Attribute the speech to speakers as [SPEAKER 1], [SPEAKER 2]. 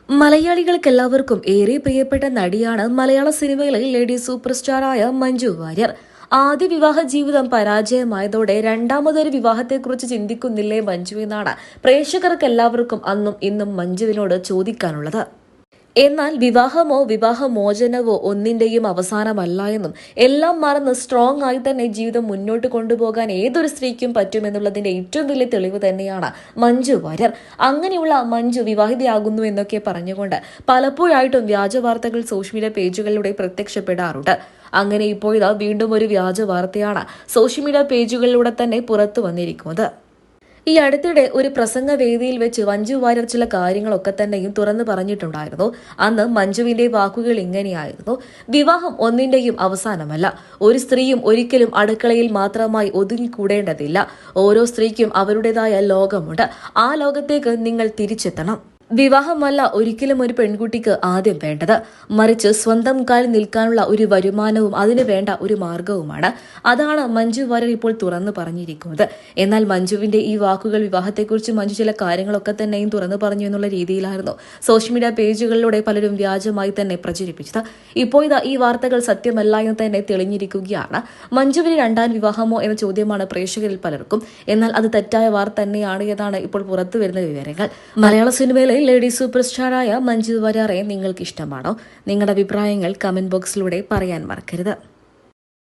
[SPEAKER 1] മലയാളികൾക്കെല്ലാവർക്കും ഏറെ പ്രിയപ്പെട്ട നടിയാണ് മലയാള സിനിമയിലെ ലേഡി സൂപ്പർ സ്റ്റാറായ മഞ്ജു വാര്യർ. ആദ്യ വിവാഹ ജീവിതം പരാജയമായതോടെ രണ്ടാമതൊരു വിവാഹത്തെക്കുറിച്ച് ചിന്തിക്കുന്നില്ലേ മഞ്ജു എന്നാണ് പ്രേക്ഷകർക്കെല്ലാവർക്കും അന്നും ഇന്നും മഞ്ജുവിനോട് ചോദിക്കാനുള്ളത്. എന്നാൽ വിവാഹമോ വിവാഹമോചനവോ ഒന്നിന്റെയും അവസാനമല്ല എന്നും എല്ലാം മറന്ന് സ്ട്രോങ് ആയി തന്നെ ജീവിതം മുന്നോട്ട് കൊണ്ടുപോകാൻ ഏതൊരു സ്ത്രീക്കും പറ്റുമെന്നുള്ളതിന്റെ ഏറ്റവും വലിയ തെളിവ് തന്നെയാണ് മഞ്ജു വാര്യർ. അങ്ങനെയുള്ള മഞ്ജു വിവാഹിതയാകുന്നു എന്നൊക്കെ പറഞ്ഞുകൊണ്ട് പലപ്പോഴായിട്ടും വ്യാജ വാർത്തകൾ സോഷ്യൽ മീഡിയ പേജുകളിലൂടെ പ്രത്യക്ഷപ്പെടാറുണ്ട്. അങ്ങനെ ഇപ്പോഴിതാ വീണ്ടും ഒരു വ്യാജ വാർത്തയാണ് സോഷ്യൽ മീഡിയ പേജുകളിലൂടെ തന്നെ പുറത്തു വന്നിരിക്കുന്നത്. ഈ അടുത്തിടെ ഒരു പ്രസംഗ വേദിയിൽ വെച്ച് മഞ്ജു വാര്യർ ചില കാര്യങ്ങളൊക്കെ തന്നെയും തുറന്നു പറഞ്ഞിട്ടുണ്ടായിരുന്നു. അന്ന് മഞ്ജുവിന്റെ വാക്കുകൾ ഇങ്ങനെയായിരുന്നു: വിവാഹം ഒന്നിന്റെയും അവസാനമല്ല. ഒരു സ്ത്രീയും ഒരിക്കലും അടുക്കളയിൽ മാത്രമായി ഒതുങ്ങിക്കൂടേണ്ടതില്ല. ഓരോ സ്ത്രീക്കും അവരുടേതായ ലോകമുണ്ട്. ആ ലോകത്തേക്ക് നിങ്ങൾ തിരിച്ചെത്തണം. വിവാഹമല്ല ഒരിക്കലും ഒരു പെൺകുട്ടിക്ക് ആദ്യം വേണ്ടത്, മറിച്ച് സ്വന്തം കാലിൽ നിൽക്കാനുള്ള ഒരു വരുമാനവും അതിന് വേണ്ട ഒരു മാർഗവുമാണ്. അതാണ് മഞ്ജു വാര്യർ ഇപ്പോൾ തുറന്നു പറഞ്ഞിരിക്കുന്നത്. എന്നാൽ മഞ്ജുവിന്റെ ഈ വാക്കുകൾ, വിവാഹത്തെക്കുറിച്ച് മഞ്ജു ചില കാര്യങ്ങളൊക്കെ തന്നെയും തുറന്നു പറഞ്ഞു എന്നുള്ള രീതിയിലായിരുന്നു സോഷ്യൽ മീഡിയ പേജുകളിലൂടെ പലരും വ്യാജമായി തന്നെ പ്രചരിപ്പിച്ചത്. ഇപ്പോൾ ഇതാ ഈ വാർത്തകൾ സത്യമല്ല എന്ന് തന്നെ തെളിഞ്ഞിരിക്കുകയാണ്. മഞ്ജുവിന് രണ്ടാം വിവാഹമോ എന്ന ചോദ്യമാണ് പ്രേക്ഷകരിൽ പലർക്കും. എന്നാൽ അത് തെറ്റായ വാർത്ത തന്നെയാണ് എന്നാണ് ഇപ്പോൾ പുറത്തു വരുന്ന വിവരങ്ങൾ. മലയാള സിനിമയിലെ ലേഡി സൂപ്പർ സ്റ്റാറായ മഞ്ജു വാര്യറെ നിങ്ങൾക്ക് ഇഷ്ടമാണോ? നിങ്ങളുടെ അഭിപ്രായങ്ങൾ കമന്റ് ബോക്സിലൂടെ പറയാൻ മറക്കരുത്.